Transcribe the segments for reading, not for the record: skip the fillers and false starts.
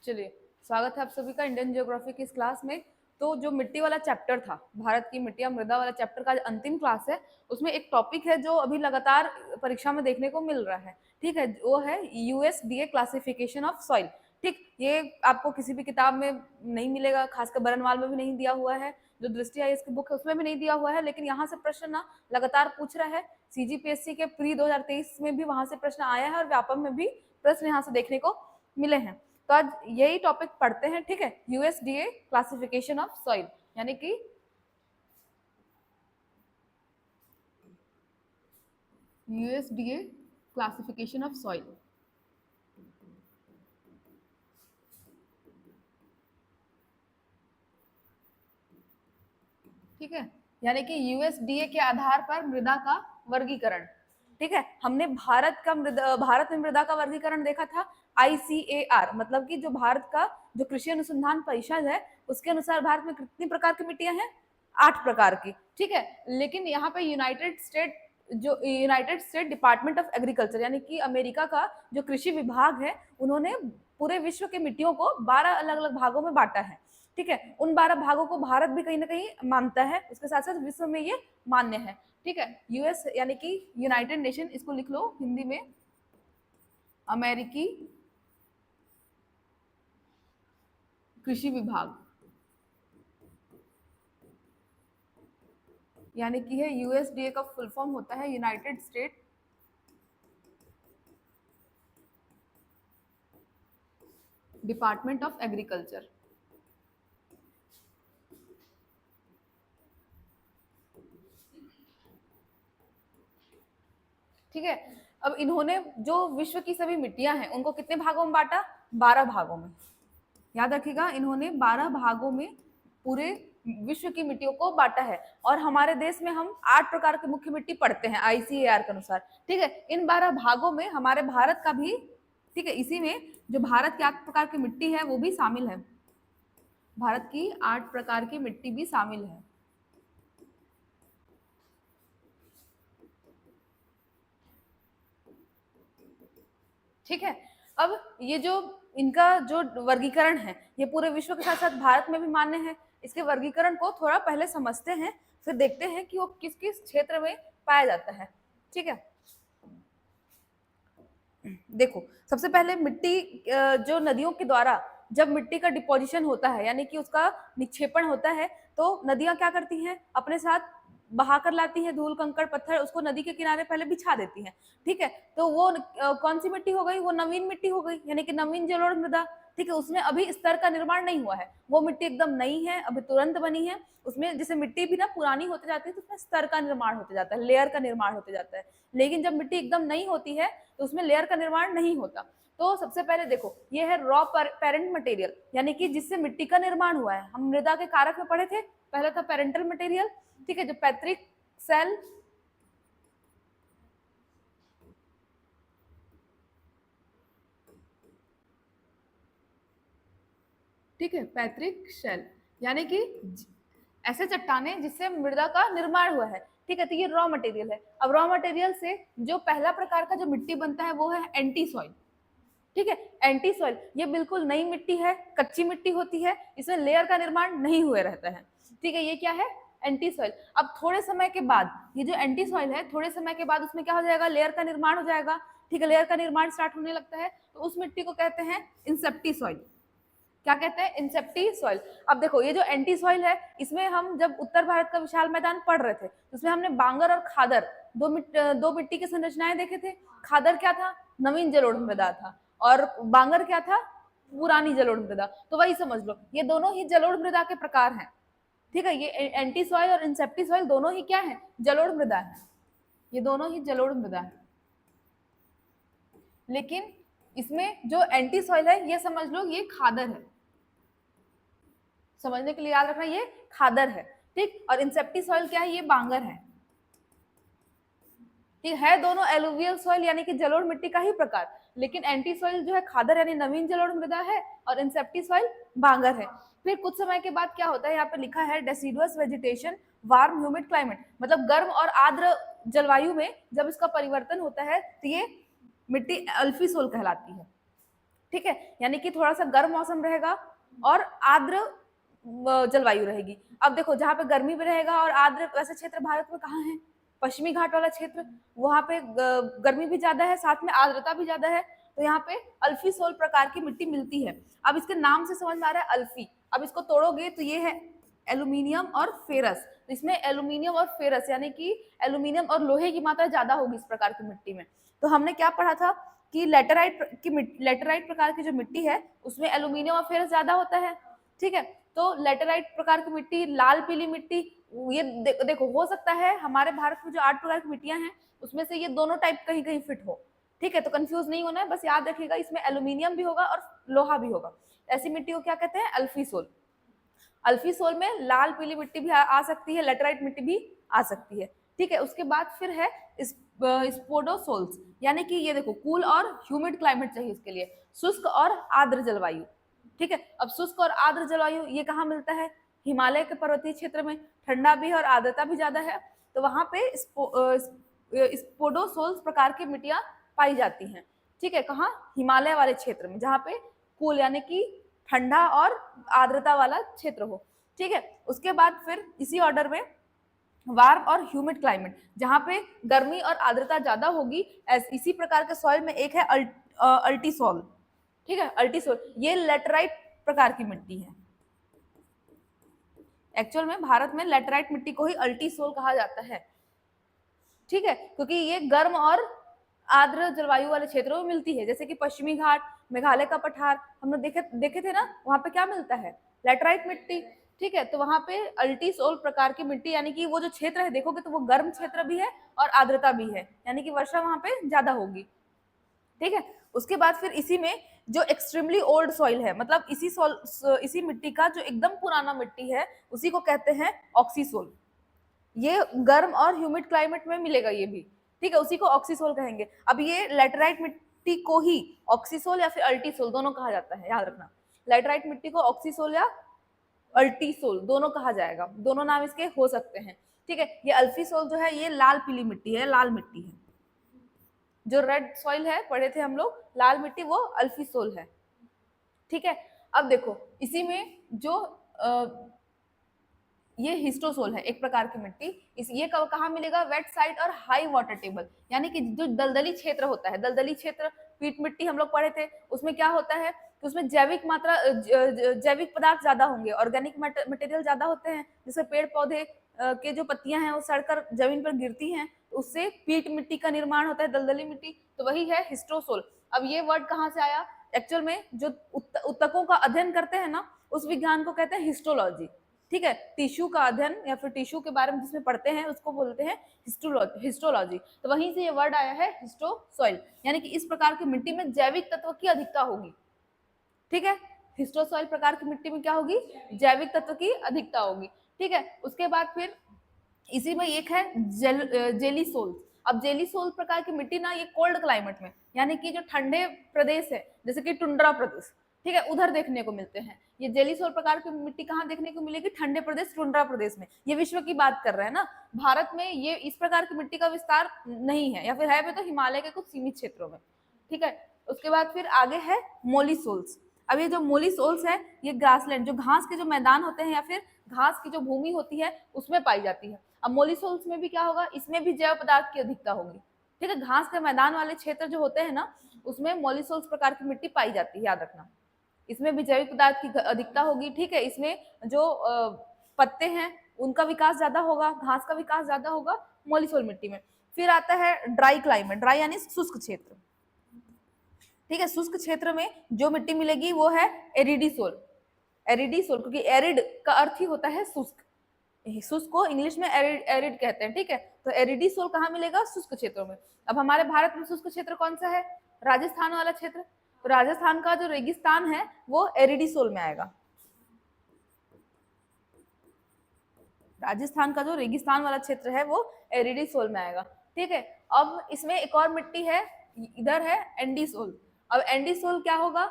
चलिए, स्वागत है आप सभी का इंडियन ज्योग्राफी की इस क्लास में। तो जो मिट्टी वाला चैप्टर था, भारत की मिट्टी या मृदा वाला चैप्टर का आज अंतिम क्लास है। उसमें एक टॉपिक है जो अभी लगातार परीक्षा में देखने को मिल रहा है। ठीक है, वो है यूएसडीए क्लासिफिकेशन ऑफ सॉइल। ठीक, ये आपको किसी भी किताब में नहीं मिलेगा, खासकर बरनवाल में भी नहीं दिया हुआ है, जो दृष्टि आई इसकी बुक है उसमें भी नहीं दिया हुआ है। लेकिन यहाँ से प्रश्न ना लगातार पूछ रहा है। सीजीपीएससी के प्री 2023 में भी वहां से प्रश्न आया है और व्यापम में भी प्रश्न यहाँ से देखने को मिले हैं। तो आज यही टॉपिक पढ़ते हैं। ठीक है, यूएसडीए क्लासिफिकेशन ऑफ सॉइल, यानी कि यूएसडीए क्लासिफिकेशन ऑफ सॉइल। ठीक है, यानी कि यूएसडीए के आधार पर मृदा का वर्गीकरण। ठीक है, हमने भारत में मृदा का वर्गीकरण देखा था आईसीएआर, मतलब कि जो भारत का जो कृषि अनुसंधान परिषद है उसके अनुसार भारत में कितनी प्रकार की मिट्टियां हैं? 8 प्रकार की। ठीक है, लेकिन यहाँ पे United state department of agriculture यानी कि अमेरिका का जो कृषि विभाग है, उन्होंने पूरे विश्व के मिट्टियों को 12 अलग अलग भागों में बांटा है। ठीक है, उन 12 भागों को भारत भी कहीं ना कहीं मानता है, उसके साथ साथ विश्व में ये मान्य है। ठीक है, यूएस यानी कि यूनाइटेड नेशन, इसको लिख लो हिंदी में अमेरिकी कृषि विभाग, यानी कि है यूएसडीए का फुल फॉर्म होता है United state department of agriculture. ठीक है, अब इन्होंने जो विश्व की सभी मिट्टियां हैं उनको कितने भागों में बांटा? 12 भागों में। याद रखिएगा, इन्होंने 12 भागों में पूरे विश्व की मिट्टियों को बांटा है। और हमारे देश में हम 8 प्रकार की मुख्य मिट्टी पढ़ते हैं आईसीएआर के अनुसार। ठीक है, इन 12 भागों में हमारे भारत का भी, ठीक है, इसी में जो भारत की 8 प्रकार की मिट्टी है वो भी शामिल है। भारत की 8 प्रकार की मिट्टी भी शामिल है। ठीक है, अब ये जो इनका जो वर्गीकरण है ये पूरे विश्व के साथ साथ भारत में भी मान्य है। इसके वर्गीकरण को थोड़ा पहले समझते हैं, फिर देखते हैं कि वो किस किस क्षेत्र में पाया जाता है। ठीक है, देखो, सबसे पहले मिट्टी जो नदियों के द्वारा जब मिट्टी का डिपोजिशन होता है यानी कि उसका निक्षेपण होता है, तो नदियां क्या करती हैं? अपने साथ बहा कर लाती है धूल कंकड़ पत्थर, उसको नदी के किनारे पहले बिछा देती हैं। ठीक है, तो वो कौन सी मिट्टी हो गई? वो नवीन मिट्टी हो गई, यानी कि नवीन जलोढ़ मृदा। ठीक है, उसमें अभी स्तर का निर्माण नहीं हुआ है, वो मिट्टी एकदम नई है, अभी तुरंत बनी है। उसमें जैसे मिट्टी भी ना पुरानी होती जाती है तो उसमें स्तर का निर्माण होते जाता है, लेयर का निर्माण होते जाता है। लेकिन जब मिट्टी एकदम नई होती है तो उसमें लेयर का निर्माण नहीं होता। तो सबसे पहले देखो, ये है रॉ पेरेंट मटेरियल, यानी कि जिससे मिट्टी का निर्माण हुआ है। हम मृदा के कारक में पढ़े थे, पहला था पेरेंटल मटेरियल। ठीक है, जो पैतृक सेल, ठीक है, पैतृक सेल यानी कि ऐसे चट्टाने जिससे मृदा का निर्माण हुआ है। ठीक है, तो ये रॉ मटेरियल है। अब रॉ मटेरियल से जो पहला प्रकार का जो मिट्टी बनता है वो है एंटी सॉइल। ठीक है, एंटी सॉइल ये बिल्कुल नई मिट्टी है, कच्ची मिट्टी होती है, इसमें लेयर का निर्माण नहीं हुए रहता है। ठीक है, ये क्या है? Anti soil. अब थोड़े समय के बाद ये जो एंटी सॉइल है, थोड़े समय के बाद उसमें क्या हो जाएगा? लेयर का निर्माण हो जाएगा। ठीक है, लेयर का निर्माण स्टार्ट होने लगता है तो उस मिट्टी को कहते हैं इंसेप्टी सॉइल। क्या कहते हैं? इंसेप्टी सॉइल। अब देखो, ये जो एंटी सॉइल है, इसमें हम जब उत्तर भारत का विशाल मैदान पढ़ रहे थे उसमें हमने बांगर और खादर दो मिट्टी की संरचनाएं देखे थे। खादर क्या था? नवीन जलोढ़ मृदा था। और बांगर क्या था? पुरानी जलोढ़ मृदा। तो वही समझ लो, ये दोनों ही जलोढ़ मृदा के प्रकार हैं। ठीक है, ये एंटी सॉइल और इंसेप्टी सॉइल दोनों ही क्या है? जलोढ़ मृदा है। ये दोनों ही जलोढ़ मृदा है। लेकिन इसमें जो एंटी सॉइल है ये समझ लो ये खादर है। समझने के लिए याद रखना, ये खादर है। ठीक, और इंसेप्टी सॉइल क्या है? ये बांगर है। ठीक है, दोनों एलुवियल सॉइल यानी कि जलोढ़ मिट्टी का ही प्रकार, लेकिन एंटी सॉइल जो है खादर यानी नवीन जलोढ़ मृदा है, और इंसेप्टी सॉइल बांगर है। फिर कुछ समय के बाद क्या होता है? यहाँ पे लिखा है deciduous vegetation, warm humid climate, मतलब गर्म और आर्द्र जलवायु में जब इसका परिवर्तन होता है तो ये मिट्टी अल्फी सोल कहलाती है। ठीक है, यानी कि थोड़ा सा गर्म मौसम रहेगा और आर्द्र जलवायु रहेगी। अब देखो जहाँ पे गर्मी भी रहेगा और आर्द्र वैसे क्षेत्र भारत में कहाँ है, पश्चिमी घाट वाला क्षेत्र, वहां पे गर्मी भी ज्यादा है, साथ में आर्द्रता भी ज्यादा है, तो यहाँ पे अल्फी सोल प्रकार की मिट्टी मिलती है। अब इसके नाम से समझ में आ रहा है अल्फी, अब इसको तोड़ोगे तो ये है एल्यूमिनियम और फेरस, तो इसमें एल्यूमिनियम और फेरस यानी कि एल्यूमिनियम और लोहे की मात्रा ज्यादा होगी इस प्रकार की मिट्टी में। तो हमने क्या पढ़ा था कि लेटेराइट प्रकार की जो मिट्टी है उसमें एल्यूमिनियम और फेरस ज्यादा होता है। ठीक है, तो लेटेराइट प्रकार की मिट्टी, लाल पीली मिट्टी, ये देखो हो सकता है हमारे भारत में जो 8 प्रकार की मिट्टियां हैं उसमें से ये दोनों टाइप कहीं कहीं फिट हो। ठीक है, तो कंफ्यूज नहीं होना है, बस याद रखिएगा इसमें एल्यूमिनियम भी होगा और लोहा भी होगा। ऐसी मिट्टी को क्या कहते हैं, अल्फी सोल। अल्फी सोल में लाल पीली मिट्टी भी आ सकती है, लेटेराइट मिट्टी भी आ सकती है। ठीक है, उसके बाद फिर है स्पोडोसोल्स, यानी कि ये देखो कूल और ह्यूमिड क्लाइमेट चाहिए इसके लिए, शुष्क और आर्द्र जलवायु। ठीक है, अब शुष्क और आर्द्र जलवायु ये कहाँ मिलता है, हिमालय के पर्वतीय क्षेत्र में, ठंडा भी है और आर्द्रता भी ज्यादा है, तो वहां पे स्पोडोसोल्स प्रकार की मिट्टियां पाई जाती हैं। ठीक है, कहाँ, हिमालय वाले क्षेत्र में, जहाँ पे कूल यानी कि ठंडा और आर्द्रता वाला क्षेत्र हो। ठीक है, उसके बाद फिर इसी ऑर्डर में वार्म और ह्यूमिड क्लाइमेट, जहां पे गर्मी और आर्द्रता ज्यादा होगी, इसी प्रकार के सॉइल में एक है अल्टीसोल। ठीक है, अल्टीसोल ये लेटराइट प्रकार की मिट्टी है। एक्चुअल में भारत में लेटराइट मिट्टी को ही अल्टीसोल कहा जाता है। ठीक है, क्योंकि ये गर्म और आर्द्र जलवायु वाले क्षेत्रों में मिलती है, जैसे कि पश्चिमी घाट, मेघालय का पठार, हम लोग देखे थे ना, वहां पे क्या मिलता है, लेटराइट मिट्टी। ठीक है, तो वहां पे अल्टीसोल प्रकार की मिट्टी, यानी कि वो जो क्षेत्र है देखोगे तो वो गर्म क्षेत्र भी है और आर्द्रता भी है, यानी कि वर्षा वहां पे ज्यादा होगी। ठीक है, उसके बाद फिर इसी में जो एक्सट्रीमली ओल्ड सॉइल है, मतलब इसी मिट्टी का जो एकदम पुराना मिट्टी है उसी को कहते हैं ऑक्सीसोल। ये गर्म और ह्यूमिड क्लाइमेट में मिलेगा ये भी। ठीक है, उसी को ऑक्सीसोल कहेंगे। अब ये लेटराइट मिट्टी को ही ऑक्सीसोल या फिर अल्टीसोल दोनों कहा जाता है, याद रखना, लेटराइट मिट्टी को ऑक्सीसोल या अल्टीसोल दोनों कहा जाएगा, दोनों नाम इसके हो सकते हैं। ठीक है, ये अल्फीसोल जो है ये लाल पीली मिट्टी है, लाल मिट्टी है। जो रेड सॉइल है पढ़े थे हम लोग, लाल मिट्टी, वो अल्फीसोल है। ठीक है, अब देखो इसी में जो ये हिस्टोसोल है, एक प्रकार की मिट्टी, ये कहाँ मिलेगा, वेट साइड और हाई वाटर टेबल, यानी कि जो दलदली क्षेत्र होता है, दलदली क्षेत्र, पीट मिट्टी हम लोग पढ़े थे, उसमें क्या होता है कि उसमें जैविक पदार्थ ज्यादा होंगे, ऑर्गेनिक मटेरियल ज्यादा होते हैं, जैसे पेड़ पौधे के जो पत्तियां हैं वो सड़कर जमीन पर गिरती हैं, उससे पीट मिट्टी का निर्माण होता है, दलदली मिट्टी, तो वही है हिस्टोसोल। अब ये वर्ड कहाँ से आया, एक्चुअल में जो उत्तकों का अध्ययन करते हैं ना, उस विज्ञान को कहते हैं हिस्टोलॉजी। ठीक है, टिश्यू का अध्ययन या फिर टिश्यू के बारे में जिसमें पढ़ते हैं उसको बोलते हैं हिस्टोलॉजी। तो वहीं से ये वर्ड आया है हिस्टोसॉइल, यानी कि इस प्रकार की मिट्टी में जैविक तत्व की अधिकता होगी। ठीक है, हिस्टोसॉइल प्रकार की मिट्टी में क्या होगी, जैविक तत्व की अधिकता होगी। ठीक है, उसके बाद फिर इसी में एक है जेलीसोल। अब जेलीसोल प्रकार की मिट्टी ना ये कोल्ड क्लाइमेट में, यानी कि जो ठंडे प्रदेश है जैसे कि टुंड्रा प्रदेश, ठीक है, उधर देखने को मिलते हैं। ये जेलीसोल प्रकार की मिट्टी कहाँ देखने को मिलेगी, ठंडे प्रदेश, टुंड्रा प्रदेश में। ये विश्व की बात कर रहे हैं ना, भारत में ये इस प्रकार की मिट्टी का विस्तार नहीं है, या फिर है भी तो हिमालय के कुछ सीमित क्षेत्रों में। ठीक है, उसके बाद फिर आगे है मोलिसोल्स। अब ये जो मोलिसोल्स है ये ग्रासलैंड, जो घास के जो मैदान होते हैं या फिर घास की जो भूमि होती है उसमें पाई जाती है। अब मोलिसोल्स में भी क्या होगा, इसमें भी जैव पदार्थ की अधिकता होगी। ठीक है, घास के मैदान वाले क्षेत्र जो होते हैं ना उसमें मोलिसोल्स प्रकार की मिट्टी पाई जाती है, याद रखना, इसमें भी जैविक पदार्थ की अधिकता होगी। ठीक है, इसमें जो पत्ते हैं उनका विकास ज्यादा होगा, घास का विकास ज्यादा होगा मोलिसोल मिट्टी में। फिर आता है ड्राई क्लाइमेट, ड्राई यानी शुष्क क्षेत्र। ठीक है, शुष्क क्षेत्र में जो मिट्टी मिलेगी वो है एरिडीसोल। एरिडीसोल क्योंकि एरिड का अर्थ ही होता है शुष्क, शुष्क को इंग्लिश में एरिड कहते हैं। ठीक है, तो एरिडीसोल कहाँ मिलेगा, शुष्क क्षेत्रों में। अब हमारे भारत में शुष्क क्षेत्र कौन सा है, राजस्थान वाला क्षेत्र, तो राजस्थान का जो रेगिस्तान है वो एरिडीसोल में आएगा। राजस्थान का जो रेगिस्तान वाला क्षेत्र है वो एरिडीसोल में आएगा। ठीक है, अब इसमें एक और मिट्टी है, इधर है एंडीसोल। अब एंडीसोल क्या होगा,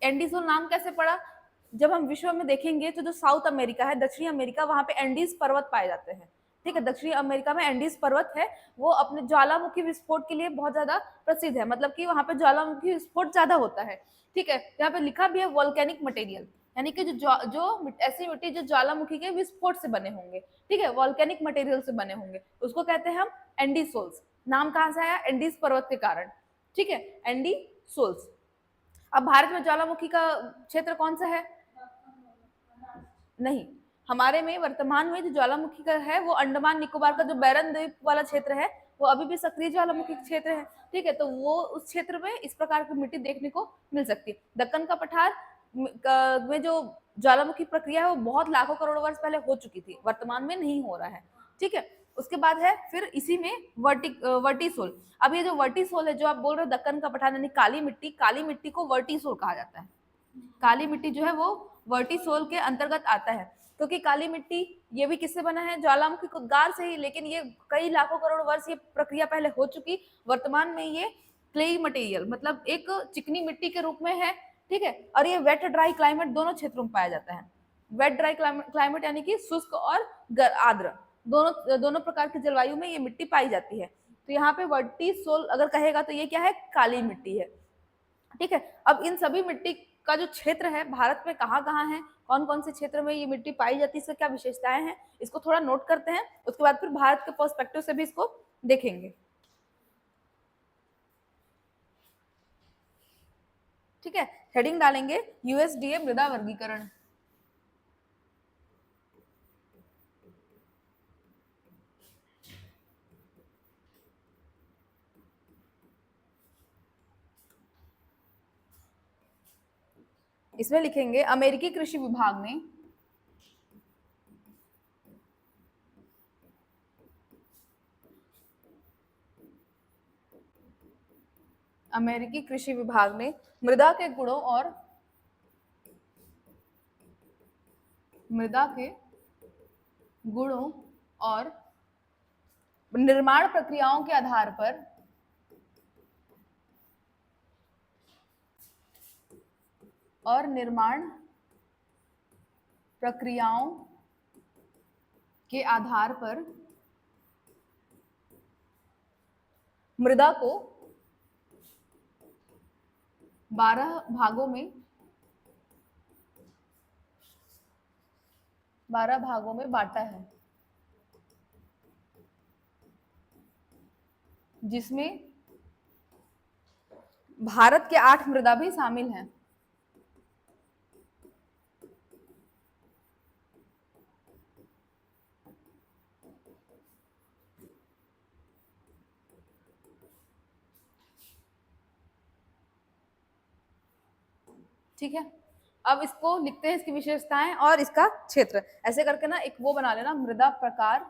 एंडीसोल नाम कैसे पड़ा, जब हम विश्व में देखेंगे तो जो साउथ अमेरिका है, दक्षिणी अमेरिका, वहां पे एंडीज पर्वत पाए जाते हैं। ठीक है। दक्षिणी अमेरिका में एंडीज पर्वत है, वो अपने ज्वालामुखी विस्फोट के लिए बहुत ज्यादा प्रसिद्ध है, मतलब कि वहां पे ज्वालामुखी विस्फोट ज्यादा होता है। ठीक है, यहाँ पे लिखा भी है वोल्केनिक मटेरियल, यानी कि जो ऐसी मिट्टी जो ज्वालामुखी के विस्फोट से बने होंगे, ठीक है, वोल्केनिक मटेरियल से बने होंगे, उसको कहते हैं हम एंडीसोल्स। नाम कहाँ से आया? एंडीज पर्वत के कारण। ठीक है, एंडीसोल्स। अब भारत में ज्वालामुखी का क्षेत्र कौन सा है? नहीं, हमारे में वर्तमान में जो ज्वालामुखी का है वो अंडमान निकोबार का जो बैरन द्वीप वाला क्षेत्र है, वो अभी भी सक्रिय ज्वालामुखी क्षेत्र है। ठीक है, तो वो उस क्षेत्र में इस प्रकार की मिट्टी देखने को मिल सकती है। दक्कन का पठार में जो ज्वालामुखी प्रक्रिया है वो बहुत लाखों करोड़ों वर्ष पहले हो चुकी थी, वर्तमान में नहीं हो रहा है। ठीक है, उसके बाद है फिर इसी में वर्टिसोल। अब ये जो वर्टिसोल है जो आप बोल रहे हो दक्कन का पठार यानी काली मिट्टी को वर्टिसोल कहा जाता है। काली मिट्टी जो है वो वर्टिसोल के अंतर्गत आता है, क्योंकि काली मिट्टी ये भी किससे बना है? ज्वालामुखी उद्गार से ही, लेकिन ये कई लाखों करोड़ वर्ष ये प्रक्रिया पहले हो चुकी। वर्तमान में ये क्लेई मटेरियल मतलब एक चिकनी मिट्टी के रूप में है। ठीक है, और ये वेट ड्राई क्लाइमेट दोनों क्षेत्रों में पाया जाता है। वेट ड्राई क्लाइमेट यानी कि शुष्क और आर्द्र दोनों प्रकार की जलवायु में ये मिट्टी पाई जाती है। तो यहाँ पे वर्टिसोल अगर कहेगा तो ये क्या है? काली मिट्टी है। ठीक है, अब इन सभी मिट्टी का जो क्षेत्र है भारत में कहाँ कहाँ है, कौन कौन से क्षेत्र में ये मिट्टी पाई जाती है, इससे क्या विशेषताएं हैं, इसको थोड़ा नोट करते हैं, उसके बाद फिर भारत के पर्सपेक्टिव से भी इसको देखेंगे। ठीक है, हेडिंग डालेंगे यूएसडीए मृदा वर्गीकरण। इसमें लिखेंगे अमेरिकी कृषि विभाग ने मृदा के गुणों और निर्माण प्रक्रियाओं के आधार पर मृदा को 12 भागों में बांटा है, जिसमें भारत के 8 मृदा भी शामिल हैं। ठीक है, अब इसको लिखते हैं, इसकी विशेषताएं और इसका क्षेत्र, ऐसे करके ना एक वो बना लेना, मृदा प्रकार,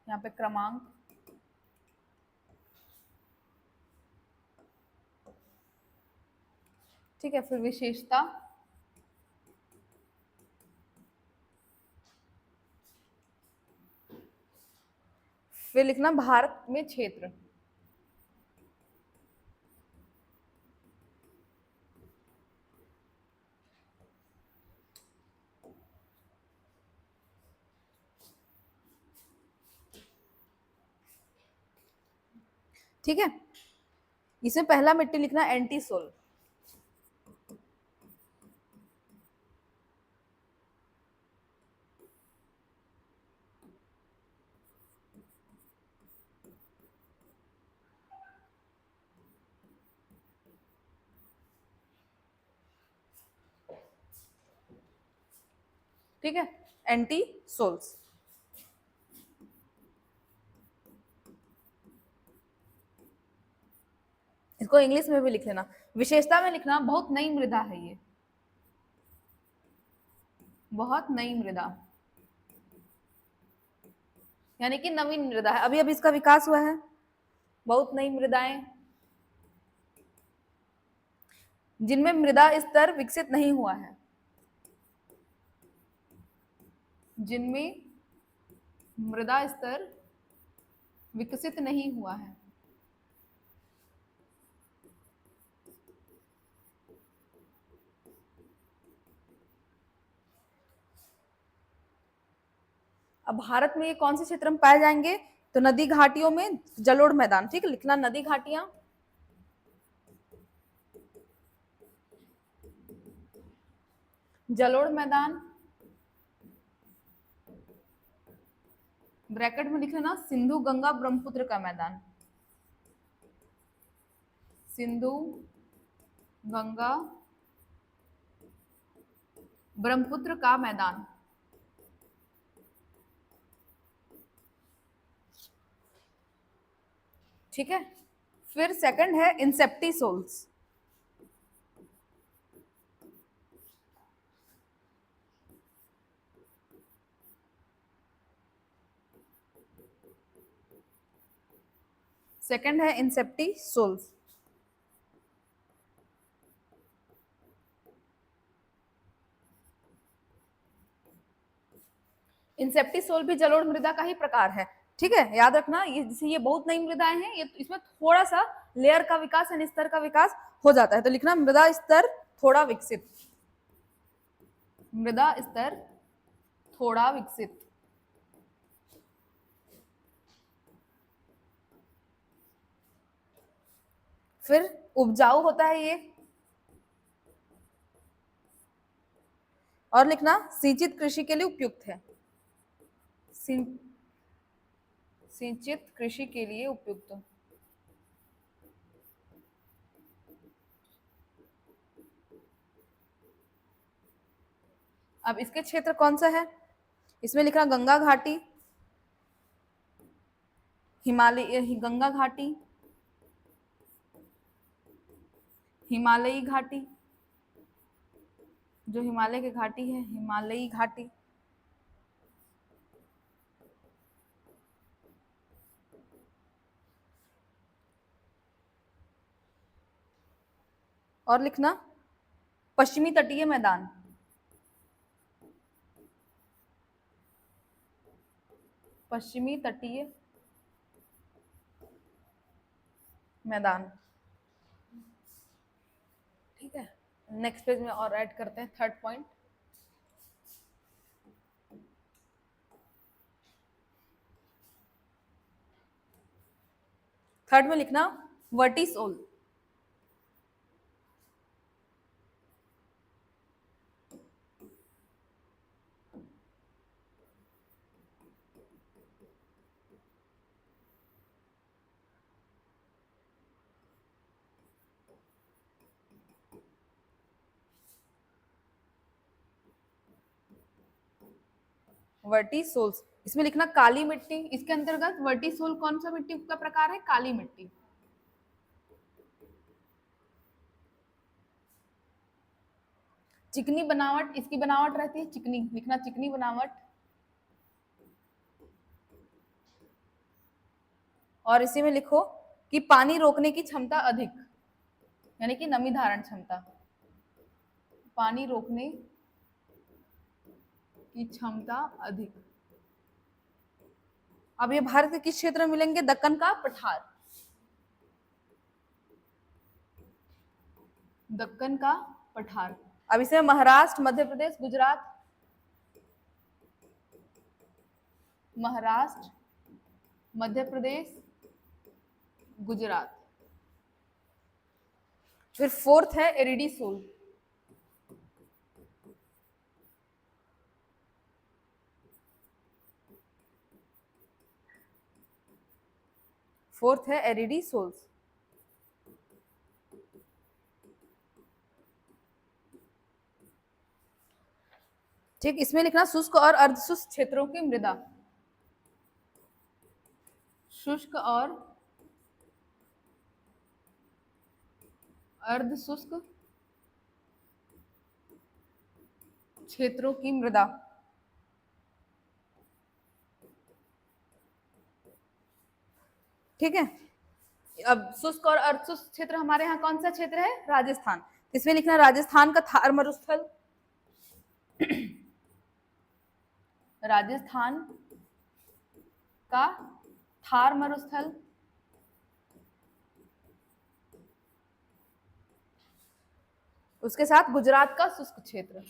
यहाँ पे क्रमांक, ठीक है, फिर विशेषता, फिर लिखना भारत में क्षेत्र। ठीक है, इसमें पहला मिट्टी लिखना एंटीसोल। ठीक है, एंटीसोल्स। इसको इंग्लिश में भी लिख लेना। विशेषता में लिखना बहुत नई मृदा है, ये बहुत नई मृदा, यानी कि नवीन मृदा है, अभी अभी इसका विकास हुआ है। बहुत नई मृदाएं जिनमें मृदा स्तर विकसित नहीं हुआ है, जिनमें मृदा स्तर विकसित नहीं हुआ है। अब भारत में ये कौन से क्षेत्र में पाए जाएंगे? तो नदी घाटियों में जलोढ़ मैदान। ठीक है, लिखना नदी घाटियां, जलोढ़ मैदान, ब्रैकेट में लिख लेना सिंधु गंगा ब्रह्मपुत्र का मैदान, सिंधु गंगा ब्रह्मपुत्र का मैदान। ठीक है, फिर सेकंड है इंसेप्टिसोल्स। सेकंड है इंसेप्टिसोल्स। इंसेप्टिसोल भी जलोढ़ मृदा का ही प्रकार है। ठीक है, याद रखना, ये जैसे ये बहुत नई मृदाएं हैं, ये इसमें थोड़ा सा लेयर का विकास यानी स्तर का विकास हो जाता है। तो लिखना मृदा स्तर थोड़ा विकसित, मृदा स्तर थोड़ा विकसित। फिर उपजाऊ होता है ये, और लिखना सिंचित कृषि के लिए उपयुक्त है, सिंचित कृषि के लिए उपयुक्त। अब इसके क्षेत्र कौन सा है? इसमें लिखना गंगा घाटी, हिमालय, गंगा घाटी, हिमालयी घाटी, जो हिमालय की घाटी है, हिमालयी घाटी, और लिखना पश्चिमी तटीय मैदान, पश्चिमी तटीय मैदान। ठीक है, नेक्स्ट पेज में और ऐड करते हैं थर्ड पॉइंट। थर्ड में लिखना वर्टिसोल, वर्टिसोल्स। इसमें लिखना काली मिट्टी, इसके अंतर्गत वर्टिसोल कौन सा मिट्टी का प्रकार है? काली मिट्टी। चिकनी बनावट, इसकी बनावट रहती है चिकनी, लिखना चिकनी बनावट। और इसी में लिखो कि पानी रोकने की क्षमता अधिक, यानी कि नमी धारण क्षमता, पानी रोकने की क्षमता अधिक। अब ये भारत के किस क्षेत्र में मिलेंगे? दक्कन का पठार, दक्कन का पठार। अब इसमें महाराष्ट्र, मध्य प्रदेश, गुजरात, महाराष्ट्र, मध्य प्रदेश, गुजरात। फिर फोर्थ है एरिडीसोल, फोर्थ है एरिडीसोल्स। ठीक, इसमें लिखना शुष्क और अर्धशुष्क क्षेत्रों की मृदा, शुष्क और अर्धशुष्क क्षेत्रों की मृदा। ठीक है, अब शुष्क और अर्धशुष्क क्षेत्र हमारे यहाँ कौन सा क्षेत्र है? राजस्थान। इसमें लिखना राजस्थान का थार मरुस्थल, राजस्थान का थार मरुस्थल, उसके साथ गुजरात का शुष्क क्षेत्र,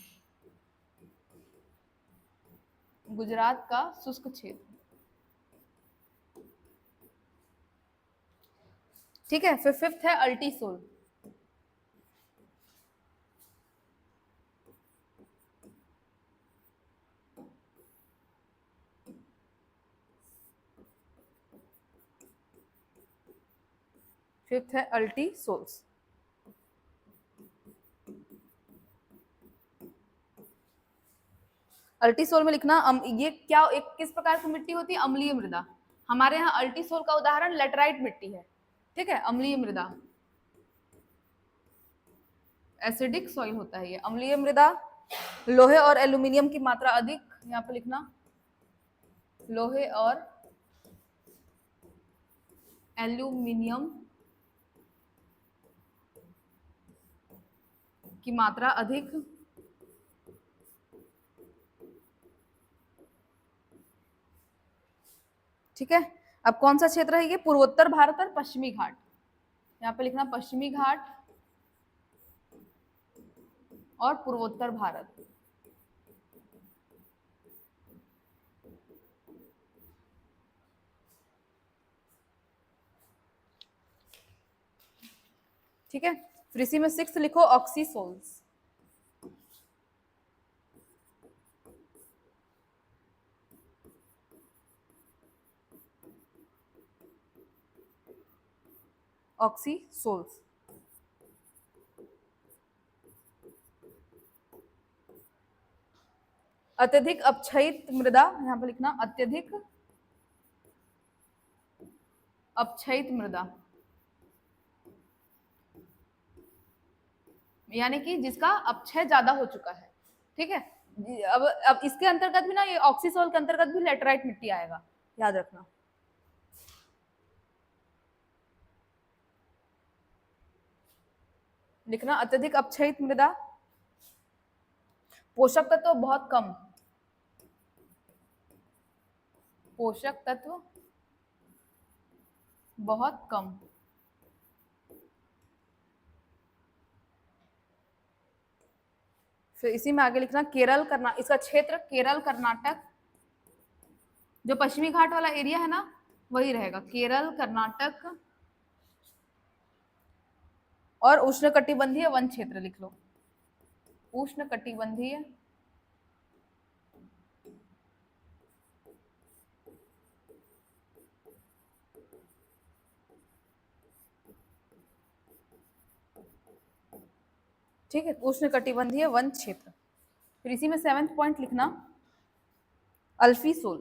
गुजरात का शुष्क क्षेत्र। ठीक है, फिर फिफ्थ है अल्टीसोल। फिफ्थ है अल्टीसोल्स। अल्टीसोल में लिखना ये क्या, एक किस प्रकार की मिट्टी होती है? अम्लीय मृदा। हमारे यहाँ अल्टीसोल का उदाहरण लेटराइट मिट्टी है। ठीक है, अम्लीय मृदा, एसिडिक सॉइल होता है ये। अम्लीय मृदा, लोहे और एल्यूमिनियम की मात्रा अधिक, यहाँ पे लिखना लोहे और एल्यूमिनियम की मात्रा अधिक। ठीक है, अब कौन सा क्षेत्र है ये? पूर्वोत्तर भारत और पश्चिमी घाट। यहाँ पे लिखना पश्चिमी घाट और पूर्वोत्तर भारत। ठीक है, फिर इसी में सिक्स लिखो ऑक्सीसोल्स। ऑक्सीसोल्स। अत्यधिक अपक्षयित मृदा, यहाँ पे लिखना अत्यधिक अपक्षयित मृदा, यानी कि जिसका अपक्षय ज्यादा हो चुका है। ठीक है, अब इसके अंतर्गत भी ना, ये ऑक्सीसोल के अंतर्गत भी लेटराइट मिट्टी आएगा, याद रखना। लिखना अत्यधिक अपक्षयित मृदा, पोषक तत्व बहुत कम, पोषक तत्व बहुत कम। फिर इसी में आगे लिखना केरल इसका क्षेत्र केरल कर्नाटक, जो पश्चिमी घाट वाला एरिया है ना वही रहेगा, केरल कर्नाटक और उष्णकटिबंधीय वन क्षेत्र लिख लो, उष्णकटिबंधीय ठीक है, उष्णकटिबंधीय वन क्षेत्र। फिर इसी में सेवेंथ पॉइंट लिखना अल्फीसोल।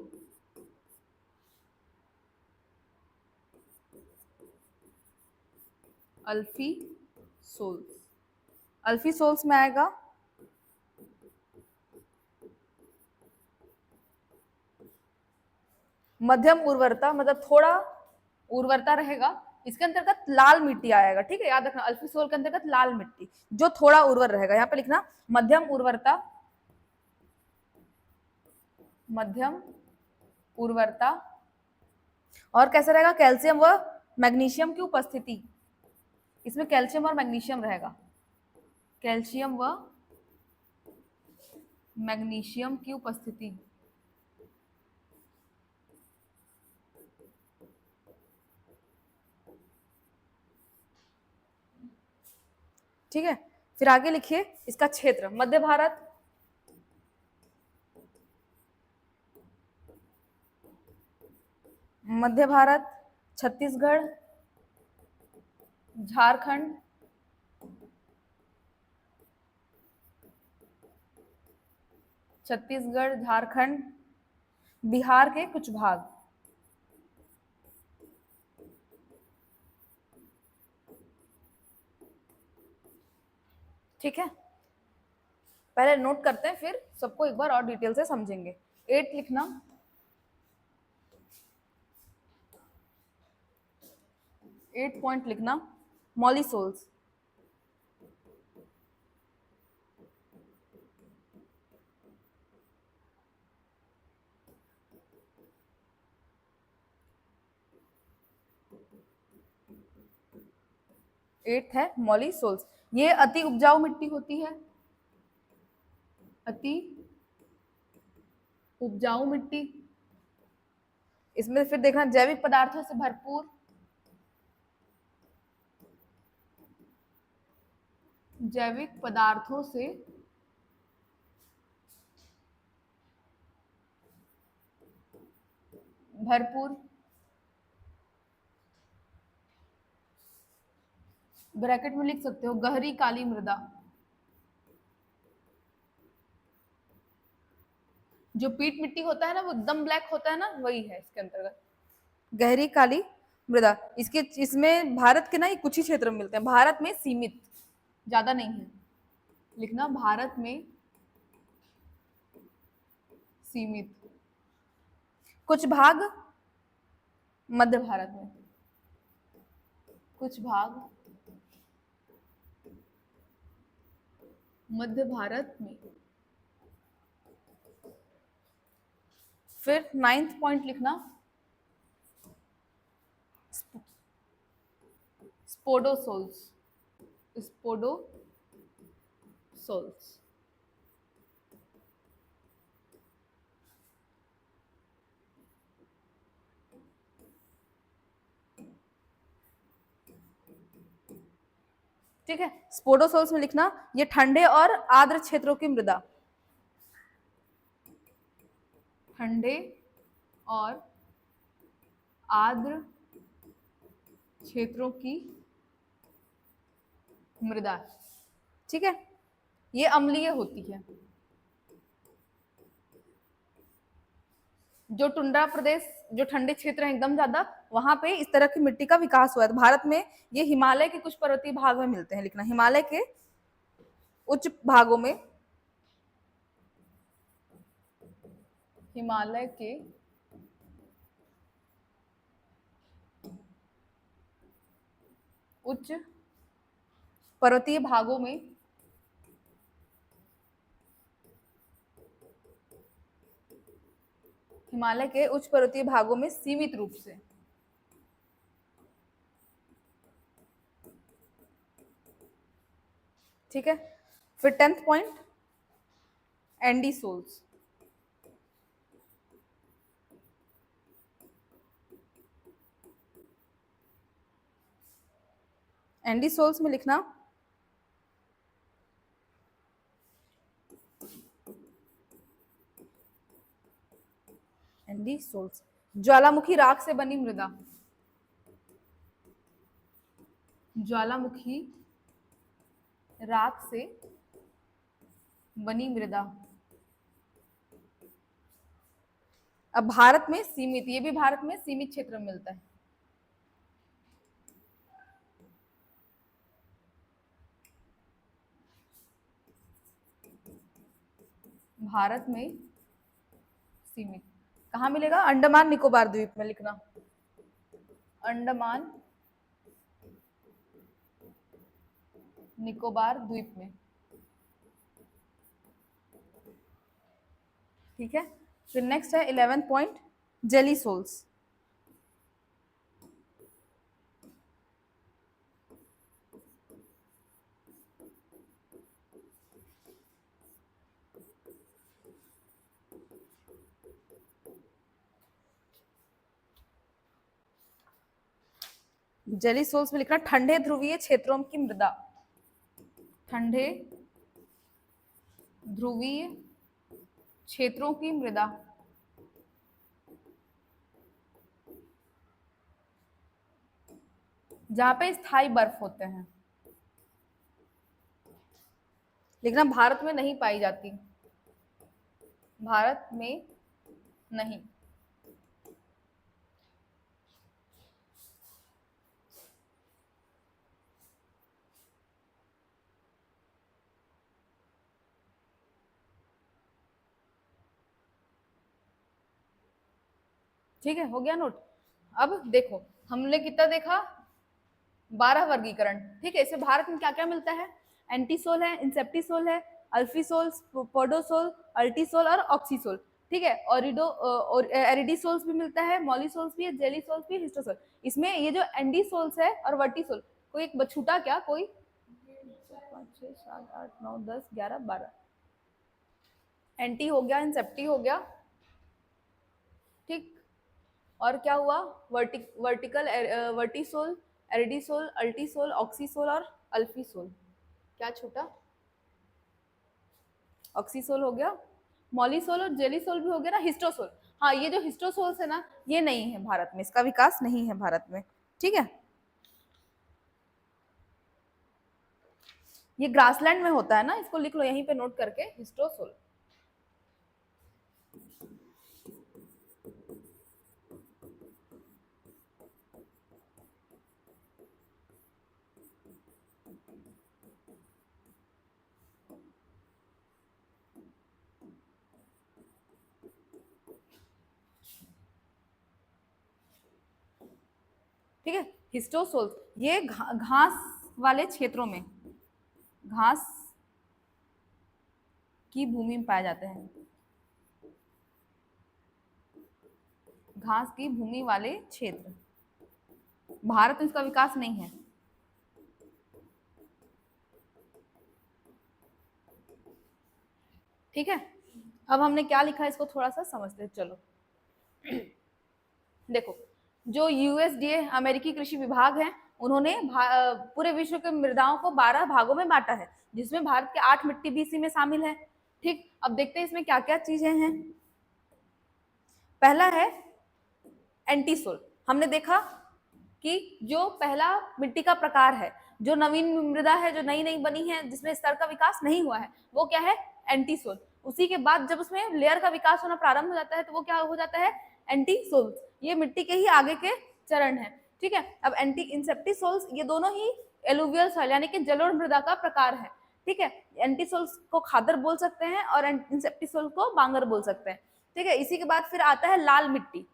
अल्फीसोल्स, अल्फीसोल्स में आएगा मध्यम उर्वरता, मतलब थोड़ा उर्वरता रहेगा। इसके अंतर्गत लाल मिट्टी आएगा। ठीक है, याद रखना अल्फीसोल के अंतर्गत लाल मिट्टी जो थोड़ा उर्वर रहेगा। यहाँ पे लिखना मध्यम उर्वरता, मध्यम उर्वरता। और कैसा रहेगा? कैल्शियम व मैग्नीशियम की उपस्थिति, इसमें कैल्शियम और मैग्नीशियम रहेगा, कैल्शियम व मैग्नीशियम की उपस्थिति। ठीक है, फिर आगे लिखिए इसका क्षेत्र, मध्य भारत, मध्य भारत, छत्तीसगढ़, झारखंड, छत्तीसगढ़, झारखंड, बिहार के कुछ भाग। ठीक है, पहले नोट करते हैं फिर सबको एक बार और डिटेल से समझेंगे। 8 लिखना 8 पॉइंट लिखना मॉलिसोल्स। एट है मॉलिसोल्स। ये अति उपजाऊ मिट्टी होती है, अति उपजाऊ मिट्टी, इसमें फिर देखना जैविक पदार्थों से भरपूर, जैविक पदार्थों से भरपूर, ब्रैकेट में लिख सकते हो गहरी काली मृदा। जो पीट मिट्टी होता है ना वो एकदम ब्लैक होता है ना, वही है इसके अंतर्गत गहरी काली मृदा। इसके इसमें भारत के ना ये कुछ ही क्षेत्र में मिलते हैं, भारत में सीमित, ज्यादा नहीं है, लिखना भारत में सीमित, कुछ भाग मध्य भारत में, कुछ भाग मध्य भारत में। फिर 9th पॉइंट लिखना स्पोडोसोल्स, स्पोडोसोल्स। ठीक है, स्पोडोसोल्स में लिखना ये ठंडे और आर्द्र क्षेत्रों की मृदा, ठंडे और आर्द्र क्षेत्रों की मृदा। ठीक है, ये अम्लीय होती है। जो टुंड्रा प्रदेश, जो ठंडे क्षेत्र हैं एकदम ज्यादा, वहां पे इस तरह की मिट्टी का विकास हुआ है। तो भारत में ये हिमालय के कुछ पर्वतीय भाग में मिलते हैं, लिखना हिमालय के उच्च भागों में, हिमालय के उच्च पर्वतीय भागों में हिमालय के उच्च पर्वतीय भागों में सीमित रूप से। ठीक है, फिर 10th पॉइंट एंडीसोल्स, एंडीसोल्स में लिखना एंडीसोल्स ज्वालामुखी राख से बनी मृदा, ज्वालामुखी राख से बनी मृदा। अब भारत में सीमित, ये भी भारत में सीमित क्षेत्र में मिलता है। भारत में सीमित कहाँ मिलेगा? अंडमान निकोबार द्वीप में, लिखना अंडमान निकोबार द्वीप में। ठीक है, फिर नेक्स्ट है 11th point jelly soles, jelly soles में लिखना ठंडे ध्रुवीय क्षेत्रों की मृदा, ठंडे ध्रुवीय क्षेत्रों की मृदा। जहां पे स्थायी बर्फ होते हैं, लिखना भारत में नहीं पाई जाती, भारत में नहीं। ठीक है, हो गया नोट। अब देखो हमने कितना देखा, 12 वर्गीकरण। ठीक है, इससे भारत में क्या क्या मिलता है? एंटीसोल है, इंसेप्टिसोल है, अल्फीसोल, पोडोसोल, अल्टीसोल और ऑक्सीसोल। ठीक है, और एरिडीसोल्स भी मिलता है, मॉलिसोल्स भी है, जेलीसोल्स भी, हिस्टोसोल। इसमें ये जो एंडीसोल्स है और वर्टिसोल, कोई एक छूटा क्या? कोई 5 6 7 8 9 10 11 12 एंटी हो गया, इंसेप्टी हो गया, ठीक। और क्या हुआ, वर्टिकल, वर्टिसोल, एरिडीसोल, अल्टीसोल, ऑक्सीसोल और अल्फीसोल। क्या छूटा, ऑक्सीसोल हो गया, मॉलिसोल और जेलिसोल भी हो गया ना, हिस्टोसोल। हाँ, ये जो हिस्टोसोल्स है ना, ये नहीं है भारत में, इसका विकास नहीं है भारत में। ठीक है, ये ग्रासलैंड में होता है ना, इसको लिख लो यहीं पे नोट करके, हिस्टोसोल। ठीक है, हिस्टोसोल्स ये घास वाले क्षेत्रों में, घास की भूमि में पाए जाते हैं, घास की भूमि वाले क्षेत्र। भारत में इसका विकास नहीं है। ठीक है, अब हमने क्या लिखा है इसको थोड़ा सा समझते हैं, चलो। देखो, जो यूएसडीए अमेरिकी कृषि विभाग है, उन्होंने पूरे विश्व के मृदाओं को 12 भागों में बांटा है, जिसमें भारत के 8 मिट्टी भी इसी में शामिल है। ठीक, अब देखते हैं इसमें क्या क्या चीजें हैं। पहला है एंटीसोल। हमने देखा कि जो पहला मिट्टी का प्रकार है, जो नवीन मृदा है, जो नई नई बनी है, जिसमें स्तर का विकास नहीं हुआ है, वो क्या है, एंटीसोल। उसी के बाद जब उसमें लेयर का विकास होना प्रारंभ हो जाता है तो वो क्या हो जाता है, एंटीसोल्स। ये मिट्टी के ही आगे के चरण है। ठीक है, अब एंटी इंसेप्टिसोल्स, ये दोनों ही एलुवियल सॉइल यानी कि जलोढ़ मृदा का प्रकार है। ठीक है, एंटीसोल्स को खादर बोल सकते हैं और इंसेप्टिसोल को बांगर बोल सकते हैं। ठीक है, इसी के बाद फिर आता है लाल मिट्टी,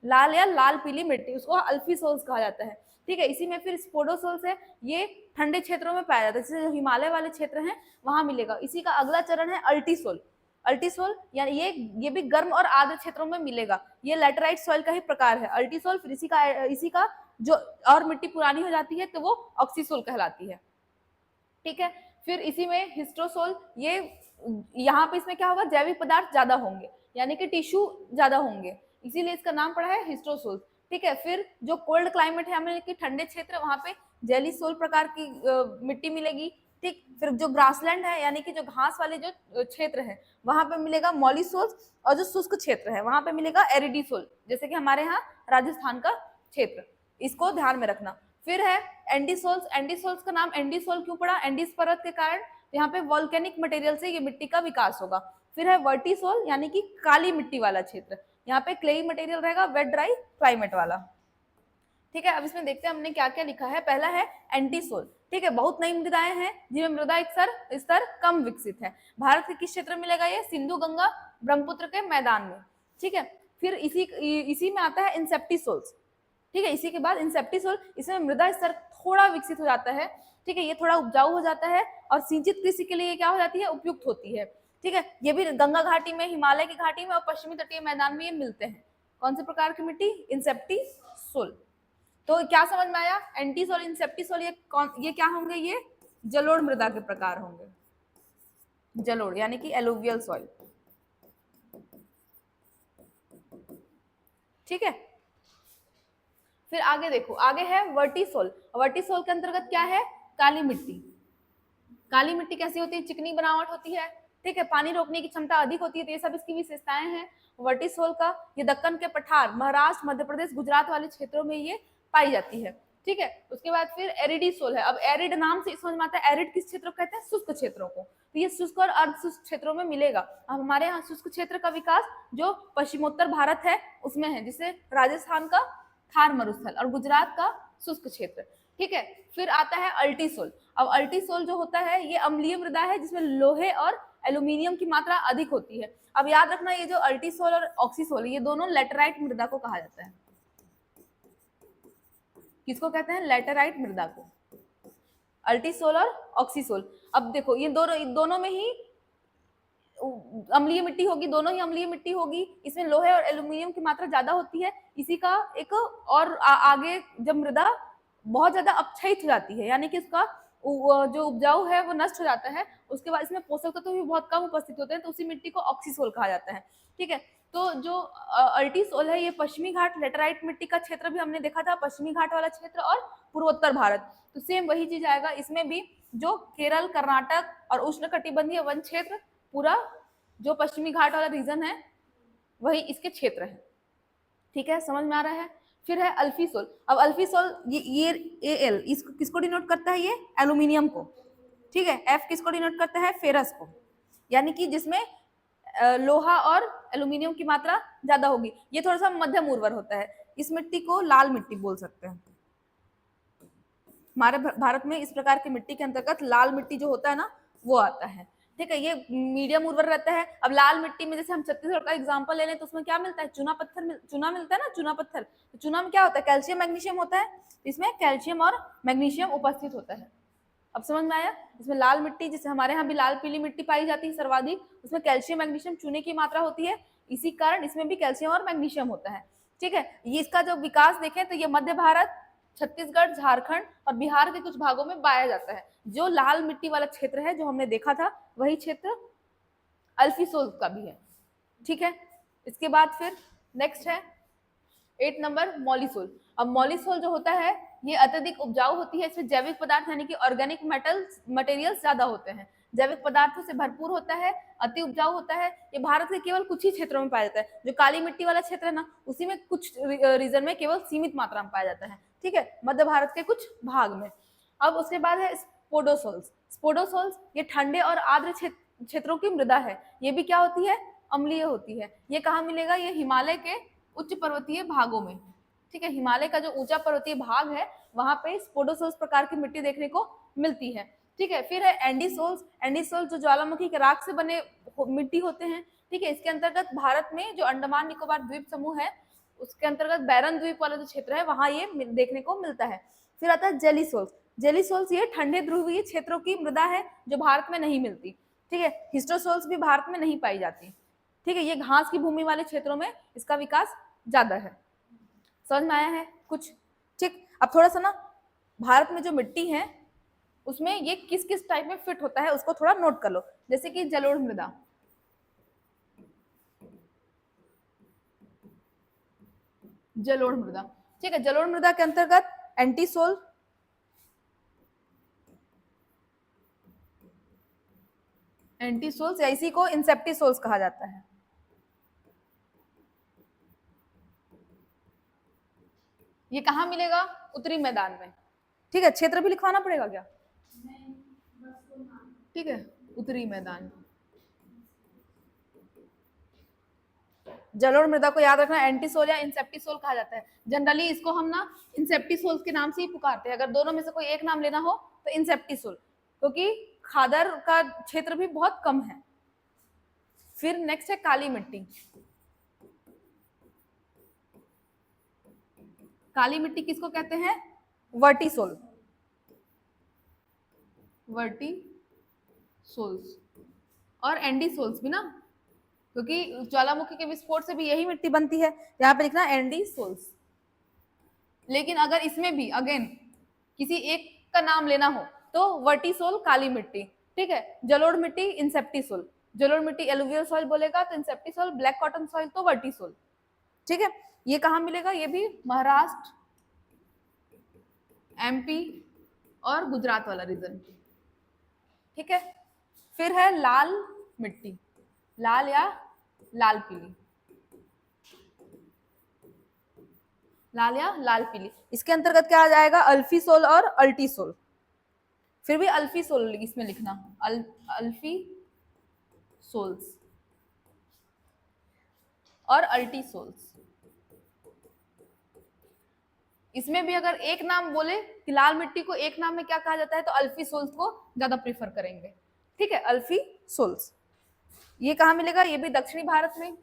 लाल या लाल पीली मिट्टी, उसको अल्फीसोल्स कहा जाता है। ठीक है, इसी में फिर स्पोडोसोल्स है, ये ठंडे क्षेत्रों में पाया जाता है, जैसे जो हिमालय वाले क्षेत्र हैं वहां मिलेगा। इसी का अगला चरण है अल्टीसोल। अल्टीसोल यानी ये भी गर्म और आर्द्र क्षेत्रों में मिलेगा, ये लैटेराइट सॉइल का ही प्रकार है अल्टीसोल। फिर इसी का जो और मिट्टी पुरानी हो जाती है तो वो ऑक्सीसोल कहलाती है। ठीक है, फिर इसी में हिस्टोसोल, ये यहाँ पे इसमें क्या होगा, जैविक पदार्थ ज्यादा होंगे यानी कि टिश्यू ज्यादा होंगे, इसीलिए इसका नाम पड़ा है हिस्टोसोल। ठीक है, फिर जो कोल्ड क्लाइमेट है हमें कि ठंडे क्षेत्र, वहां पे जेलीसोल प्रकार की मिट्टी मिलेगी। ठीक, फिर जो ग्रासलैंड है यानी कि जो घास वाले जो क्षेत्र है वहां पे मिलेगा मॉलिसोल, और जो शुष्क क्षेत्र है वहां पे मिलेगा एरिडीसोल, जैसे कि हमारे यहाँ राजस्थान का क्षेत्र, इसको ध्यान में रखना। फिर है एंडीसोल्स। एंडीसोल्स का नाम एंडीसोल क्यों पड़ा, एंडीज पर्वत के कारण यहाँ पे वॉल्केनिक मटेरियल से ये मिट्टी का विकास होगा। फिर है वर्टिसोल यानी कि काली मिट्टी वाला क्षेत्र, यहाँ पे क्लेई मटेरियल रहेगा, वेट ड्राई क्लाइमेट वाला। ठीक है, अब इसमें देखते हैं हमने क्या क्या लिखा है। पहला है एंटीसोल। ठीक है, बहुत नई मृदाएं हैं जिनमें मृदा स्तर कम विकसित है। भारत के किस क्षेत्र में मिलेगा ये, सिंधु गंगा ब्रह्मपुत्र के मैदान में। ठीक है, फिर इसी में आता है इंसेप्टिसोल्स। ठीक है, इसी के बाद इंसेप्टिसोल, इसमें मृदा स्तर थोड़ा विकसित हो जाता है। ठीक है, ये थोड़ा उपजाऊ हो जाता है और सिंचित कृषि के लिए क्या हो जाती है, उपयुक्त होती है। ठीक है, ये भी गंगा घाटी में, हिमालय की घाटी में और पश्चिमी तटीय मैदान में ये मिलते हैं। कौन से प्रकार की मिट्टी, इंसेप्टिसोल। तो क्या समझ में आया, एंटीसोल, इंसेप्टिसोल, ये क्या होंगे, ये जलोढ़ मृदा के प्रकार होंगे। जलोढ़ यानी कि एलुवियल सॉइल। ठीक है, फिर आगे देखो, आगे है वर्टिसोल। वर्टिसोल के अंतर्गत क्या है, काली मिट्टी। काली मिट्टी कैसी होती है, चिकनी बनावट होती है। ठीक है, पानी रोकने की क्षमता अधिक होती है, तो ये सब इसकी विशेषताएं हैं वर्टिसोल का। ये दक्कन के पठार, महाराष्ट्र, मध्य प्रदेश, गुजरात वाले क्षेत्रों में ये पाई जाती है। ठीक है, उसके बाद फिर एरिडीसोल है। अब एरिड नाम से समझ में आता है, एरिड किस क्षेत्र को कहते हैं, शुष्क क्षेत्रों को। तो ये शुष्क और अर्ध शुष्क क्षेत्रों में मिलेगा। अब हमारे यहाँ शुष्क क्षेत्र का विकास जो पश्चिमोत्तर भारत है उसमें है, जिसे राजस्थान का थार मरुस्थल और गुजरात का शुष्क क्षेत्र। ठीक है, फिर आता है अल्टीसोल। अब अल्टीसोल जो होता है ये अम्लीय मृदा है, जिसमें लोहे और एल्यूमिनियम की मात्रा अधिक होती है। अब याद रखना, ये जो अल्टीसोल और ऑक्सीसोल, ये दोनों लेटराइट मृदा को कहा जाता है। किसको कहते हैं, लेटराइट मृदा को, अल्टीसोल और ऑक्सीसोल। अब देखो, ये दोनों में ही अम्लीय मिट्टी होगी, दोनों ही अम्लीय मिट्टी होगी, इसमें लोहे और एल्यूमिनियम की मात्रा ज्यादा होती है। इसी का एक और आगे जब मृदा बहुत ज्यादा अपक्षयित हो जाती है, यानी कि इसका जो उपजाऊ है वो नष्ट हो जाता है, उसके बाद इसमें पोषक तत्व भी बहुत कम उपस्थित होते हैं, तो उसी मिट्टी को ऑक्सीसोल कहा जाता है। ठीक है, तो जो अल्टी सोल है ये पश्चिमी घाट लेटराइट मिट्टी का क्षेत्र भी हमने देखा था, पश्चिमी घाट वाला क्षेत्र और पूर्वोत्तर भारत। तो सेम वही चीज आएगा इसमें भी, जो केरल कर्नाटक और उष्णकटिबंधीय वन क्षेत्र, पूरा जो पश्चिमी घाट वाला रीजन है वही इसके क्षेत्र है। ठीक है, समझ में आ रहा है। फिर है अल्फी सोल। अब अल्फी सोल ये एल इसको किसको डिनोट करता है, ये एल्यूमिनियम को। ठीक है, एफ किसको डिनोट करता है, फेरस को, यानी कि जिसमें लोहा और एल्यूमिनियम की मात्रा ज्यादा होगी। ये थोड़ा सा मध्यम उर्वर होता है, इस मिट्टी को लाल मिट्टी बोल सकते हैं। हमारे भारत में इस प्रकार की मिट्टी के अंतर्गत लाल मिट्टी जो होता है ना वो आता है। ठीक है, ये मीडियम उर्वर रहता है। अब लाल मिट्टी में जैसे हम छत्तीसगढ़ का एग्जांपल ले लें तो उसमें क्या मिलता है, चूना पत्थर चूना मिलता है ना, चूना पत्थर। तो चूना में क्या होता है, कैल्शियम मैग्नीशियम होता है, इसमें कैल्शियम और मैग्नीशियम उपस्थित होता है। अब समझ में आया। इसमें लाल मिट्टी, जैसे हमारे यहाँ भी लाल पीली मिट्टी पाई जाती है सर्वाधिक, उसमें कैल्शियम मैग्नीशियम चूने की मात्रा होती है, इसी कारण इसमें भी कैल्शियम और मैग्नीशियम होता है। ठीक है, ये इसका जो विकास देखें तो ये मध्य भारत, छत्तीसगढ़, झारखंड और बिहार के कुछ भागों में पाया जाता है। जो लाल मिट्टी वाला क्षेत्र है जो हमने देखा था वही क्षेत्र अल्फी सोल का भी है। ठीक है, इसके बाद फिर नेक्स्ट है 8 नंबर मॉलिसोल। अब मॉलिसोल जो होता है ये अत्यधिक उपजाऊ होती है, इसमें जैविक पदार्थ यानी कि ऑर्गेनिक मटेरियल्स ज्यादा होते हैं, जैविक पदार्थों से भरपूर होता है, अति उपजाऊ होता है। ये भारत के केवल कुछ ही क्षेत्रों में पाया जाता है। जो काली मिट्टी वाला क्षेत्र है ना उसी में कुछ रीजन में केवल सीमित मात्रा में पाया जाता है। ठीक है, मध्य भारत के कुछ भाग में। अब उसके बाद है स्पोडोसोल्स। स्पोडोसोल्स ये ठंडे और आर्द्र क्षेत्रों की मृदा है। ये भी क्या होती है, अम्लीय होती है। ये कहाँ मिलेगा, ये हिमालय के उच्च पर्वतीय भागों में। ठीक है, हिमालय का जो ऊंचा पर्वतीय भाग है वहां पे स्पोडोसोल्स प्रकार की मिट्टी देखने को मिलती है। ठीक है, फिर है एंडीसोल्स। एंडीसोल्स जो ज्वालामुखी के राख से बने मिट्टी होते हैं। ठीक है, इसके अंतर्गत भारत में जो अंडमान निकोबार द्वीप समूह है उसके अंतर्गत बैरन द्वीप वाला जो क्षेत्र है वहां ये देखने को मिलता है। फिर आता है जेलीसोल्स। जेलीसोल्स ये ठंडे ध्रुवीय क्षेत्रों की मृदा है जो भारत में नहीं मिलती। ठीक है, हिस्टोसोल्स भी भारत में नहीं पाई जाती। ठीक है, ये घास की भूमि वाले क्षेत्रों में इसका विकास ज्यादा है। समझ में आया है कुछ। ठीक, अब थोड़ा सा ना भारत में जो मिट्टी है उसमें ये किस किस टाइप में फिट होता है उसको थोड़ा नोट कर लो। जैसे कि जलोढ़ मृदा, जलोढ़ मृदा। ठीक है, जलोढ़ मृदा के अंतर्गत एंटीसोल, एंटीसोल्स या इसी को इंसेप्टिसोल्स कहा जाता है। ये कहाँ मिलेगा, उत्तरी मैदान में। ठीक है, क्षेत्र भी लिखवाना पड़ेगा क्या, ठीक है, उत्तरी मैदान। जलोढ़ मृदा को याद रखना एंटीसोल या इंसेप्टिसोल कहा जाता है। जनरली इसको हम ना इंसेप्टिसोल्स के नाम से ही पुकारते हैं। अगर दोनों में से कोई एक नाम लेना हो तो इंसेप्टिसोल, क्योंकि खादर का क्षेत्र भी बहुत कम है। फिर नेक्स्ट है काली मिट्टी। काली मिट्टी किसको कहते हैं, वर्टिसोल, वर्टिसोल्स और एंडीसोल्स भी ना, क्योंकि ज्वालामुखी के विस्फोट से भी यही मिट्टी बनती है। यहाँ पे लिखना एंडीसोल्स। लेकिन अगर इसमें भी अगेन किसी एक का नाम लेना हो तो वर्टिसोल काली मिट्टी। ठीक है, जलोढ़ मिट्टी इंसेप्टिसोल, जलोढ़ मिट्टी एलुवियल सॉइल बोलेगा तो इंसेप्टिसोल, ब्लैक कॉटन सॉइल तो वर्टिसोल। ठीक है, ये कहाँ मिलेगा, ये भी महाराष्ट्र, एमपी और गुजरात वाला रीजन। ठीक है, फिर है लाल मिट्टी, लाल या लाल पीली, लाल या लाल पीली। इसके अंतर्गत क्या आ जाएगा, अल्फीसोल और अल्टीसोल। फिर भी अल्फीसोल इसमें लिखना, अल्फी सोल्स और अल्टीसोल्स। इसमें भी अगर एक नाम बोले कि लाल मिट्टी को एक नाम में क्या कहा जाता है तो अल्फीसोल्स को ज्यादा प्रीफर करेंगे। ठीक है, अल्फीसोल्स। ये कहाँ मिलेगा, ये भी दक्षिणी भारत में,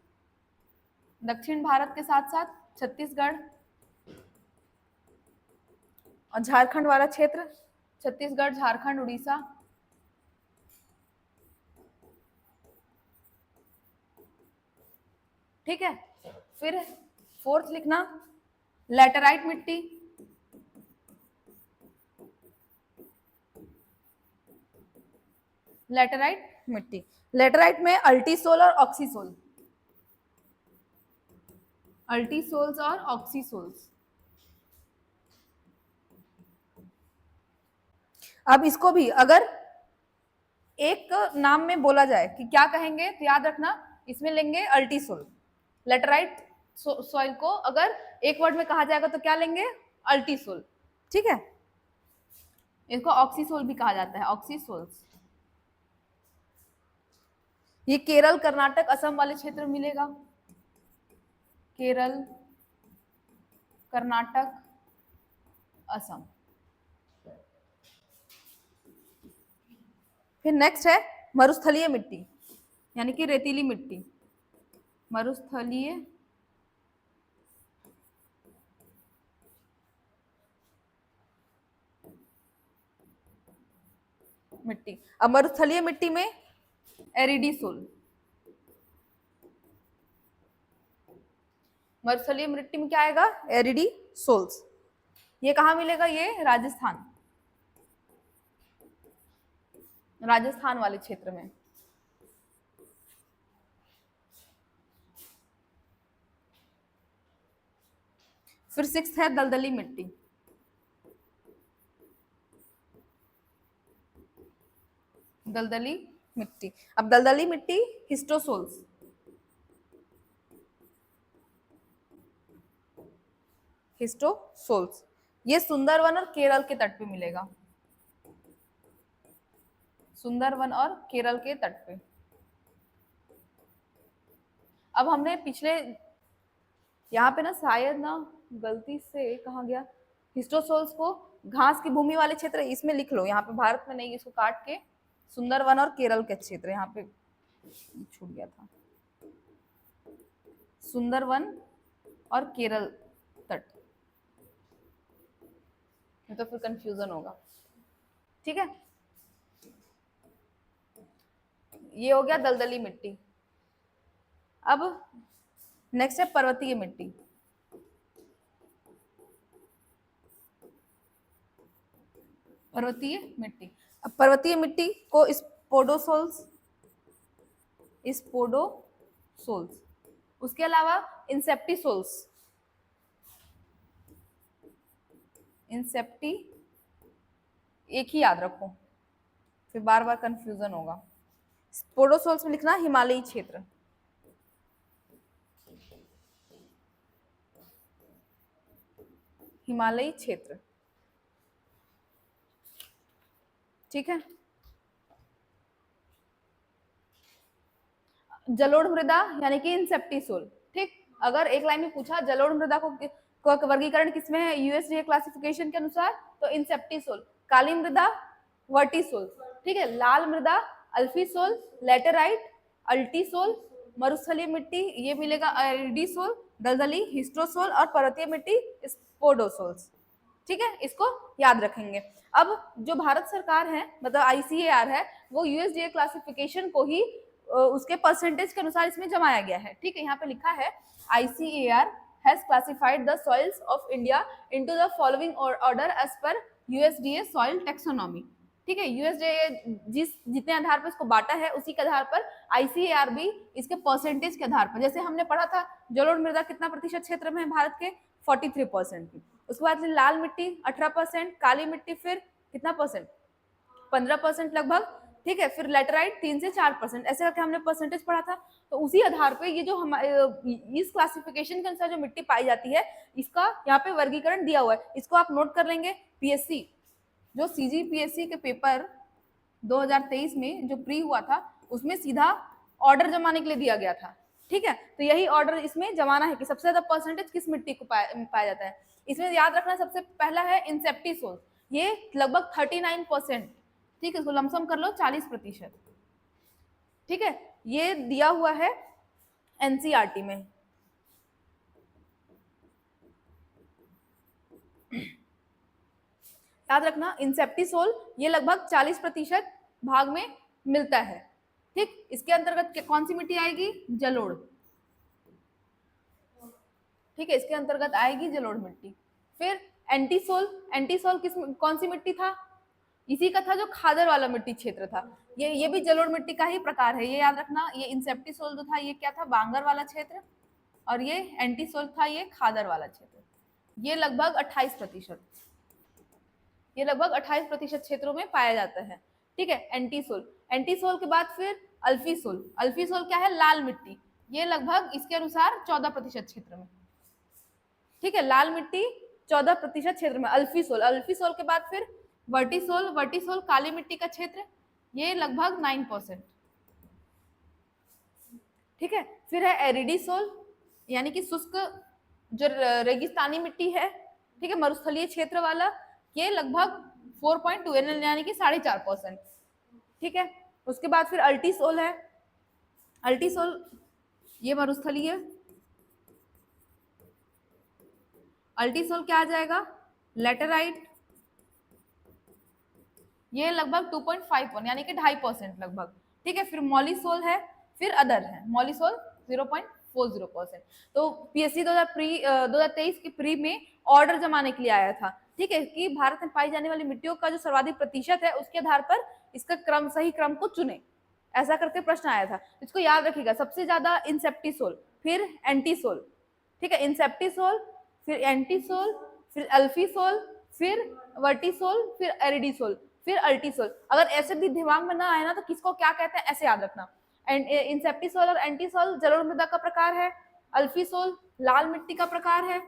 दक्षिण भारत के साथ साथ छत्तीसगढ़ और झारखंड वाला क्षेत्र, छत्तीसगढ़, झारखंड, उड़ीसा। ठीक है, फिर फोर्थ लिखना लैटेराइट मिट्टी, लैटेराइट मिट्टी। लैटेराइट में अल्टीसोल और ऑक्सीसोल, अल्टीसोल्स और ऑक्सीसोल्स। अब इसको भी अगर एक नाम में बोला जाए कि क्या कहेंगे, तो याद रखना इसमें लेंगे अल्टीसोल। लेटराइट सॉइल को अगर एक वर्ड में कहा जाएगा तो क्या लेंगे, अल्टीसोल। ठीक है, इसको ऑक्सीसोल भी कहा जाता है, ऑक्सीसोल्स। ये केरल, कर्नाटक, असम वाले क्षेत्र में मिलेगा। केरल, कर्नाटक, असम। फिर नेक्स्ट है मरुस्थलीय मिट्टी, यानी कि रेतीली मिट्टी। मरुस्थलीय मिट्टी। अब मरुस्थलीय मिट्टी में एरिडीसोल। मरुस्थलीय मिट्टी में क्या आएगा, एरिडीसोल्स। ये कहाँ मिलेगा, ये राजस्थान, राजस्थान वाले क्षेत्र में। फिर सिक्स्थ है दलदली मिट्टी। दलदली मिट्टी। अब दलदली मिट्टी हिस्टोसोल्स। हिस्टोसोल्स ये सुंदरवन और केरल के तट पे मिलेगा। सुंदरवन और केरल के तट पे। अब हमने पिछले यहाँ पे ना शायद ना गलती से कहा गया, हिस्टोसोल्स को घास की भूमि वाले क्षेत्र इसमें लिख लो, यहाँ पे भारत में नहीं, इसको काट के सुंदरवन और केरल के क्षेत्र, यहाँ पे छूट गया था, सुंदरवन और केरल तट, तो फिर कंफ्यूजन होगा। ठीक है, ये हो गया दलदली मिट्टी। अब नेक्स्ट है पर्वतीय मिट्टी। पर्वतीय मिट्टी। अब पर्वतीय मिट्टी को स्पोडोसोल्स, स्पोडोसोल्स, उसके अलावा इंसेप्टिसोल्स, इंसेप्टी एक ही याद रखो, फिर बार बार कंफ्यूजन होगा। स्पोडोसोल्स में लिखना हिमालयी क्षेत्र, हिमालयी क्षेत्र। ठीक है, जलोढ़ मृदा यानी कि इंसेप्टिसोल। ठीक, अगर एक लाइन में पूछा जलोढ़ मृदा को वर्गीकरण किसमें है यूएसडीए क्लासिफिकेशन के अनुसार, तो इंसेप्टिसोल। काली मृदा वर्टिसोल। ठीक है, लाल मृदा अल्फीसोल, लेटेराइट, अल्टीसोल, मरुस्थलीय मिट्टी ये मिलेगा एरिडीसोल, दलदली हिस्टोसोल और पर्वतीय मिट्टी स्पोडोसोल्स। ठीक है, इसको याद रखेंगे। अब जो भारत सरकार है, मतलब आईसीएआर है, वो यूएसडीए क्लासिफिकेशन को ही उसके परसेंटेज के अनुसार इसमें जमाया गया है। ठीक है, यहाँ पे लिखा है ICAR has classified the soils of India into the following order as per USDA soil taxonomy. ठीक है, यूएसडीए जितने आधार पर इसको बांटा है उसी के आधार पर आईसीएआर भी इसके परसेंटेज के आधार पर, जैसे हमने पढ़ा था जलोढ़ मृदा कितना प्रतिशत क्षेत्र में है भारत के, 43% की। उसके बाद लाल मिट्टी 18%, काली मिट्टी फिर कितना परसेंट, 15% लगभग। ठीक है, फिर लेटराइट 3 से 4%, ऐसे करके हमने परसेंटेज पढ़ा था। तो उसी आधार पे ये जो हमारे इस क्लासिफिकेशन के अनुसार जो मिट्टी पाई जाती है, इसका यहाँ पे वर्गीकरण दिया हुआ है, इसको आप नोट कर लेंगे। पीएससी जो सीजीपीएससी के पेपर 2023 में जो प्री हुआ था, उसमें सीधा ऑर्डर जमाने के लिए दिया गया था। ठीक है, तो यही ऑर्डर इसमें जमाना है कि सबसे ज्यादा परसेंटेज किस मिट्टी को पाया जाता है। इसमें याद रखना सबसे पहला है इंसेप्टिसोल, ये लगभग 39%। ठीक है, इसको लमसम कर लो 40%। ठीक है, ये दिया हुआ है एनसीईआरटी में। याद रखना इंसेप्टिसोल ये लगभग 40% भाग में मिलता है। ठीक, इसके अंतर्गत कौन सी मिट्टी आएगी, जलोढ़। ठीक है, इसके अंतर्गत आएगी जलोढ़ मिट्टी। फिर एंटीसोल, एंटीसोल कौन सी मिट्टी था, इसी का था जो खादर वाला मिट्टी क्षेत्र था। ये भी जलोढ़ मिट्टी का ही प्रकार है, ये याद रखना। ये इंसेप्टिसोल जो था ये क्या था, बांगर वाला क्षेत्र। और ये एंटीसोल था, ये खादर वाला क्षेत्र। ये लगभग 28%, ये लगभग 28% क्षेत्रों में पाया जाता है। ठीक है, एंटीसोल। एंटीसोल के बाद फिर अल्फीसोल। अल्फीसोल क्या है? लाल मिट्टी। ये लगभग इसके अनुसार 14% क्षेत्र में। ठीक है, लाल मिट्टी 14% क्षेत्र में अल्फीसोल। अल्फीसोल के बाद फिर वर्टिसोल। वर्टिसोल काली मिट्टी का क्षेत्र, ये लगभग 9%। ठीक है, फिर है एरिडीसोल, यानी कि शुष्क जो रेगिस्तानी मिट्टी है, ठीक है, मरुस्थलीय क्षेत्र वाला, ये लगभग 4.2 यानी कि 4.5%। ठीक है, उसके बाद फिर अल्टीसोल है। अल्टीसोल ये मरुस्थलीय। अल्टीसोल क्या आ जाएगा? लेटेराइट, ये लगभग 2.51 यानी कि 2.5% लगभग। ठीक है, फिर मॉलिसोल है, फिर अदर है। मॉलिसोल 0.40%। तो पीएससी 2023 की प्री में ऑर्डर जमाने के लिए आया था। ठीक है, कि भारत में पाई जाने वाली मिट्टियों का जो सर्वाधिक प्रतिशत है उसके आधार पर इसका क्रम, सही क्रम को चुने, ऐसा करके प्रश्न आया था। इसको याद रखिएगा, सबसे ज्यादा इंसेप्टिसोल, फिर एंटीसोल। ठीक है, इंसेप्टिसोल, फिर एंटीसोल, फिर अल्फीसोल, फिर वर्टिसोल, फिर एरिडीसोल, फिर अल्टीसोल। अगर ऐसे भी दिमाग में ना आए ना तो किसको क्या कहते हैं ऐसे याद रखना। इंसेप्टिसोल और एंटीसोल जलोढ़ मृदा का प्रकार है। अल्फीसोल लाल मिट्टी का प्रकार है।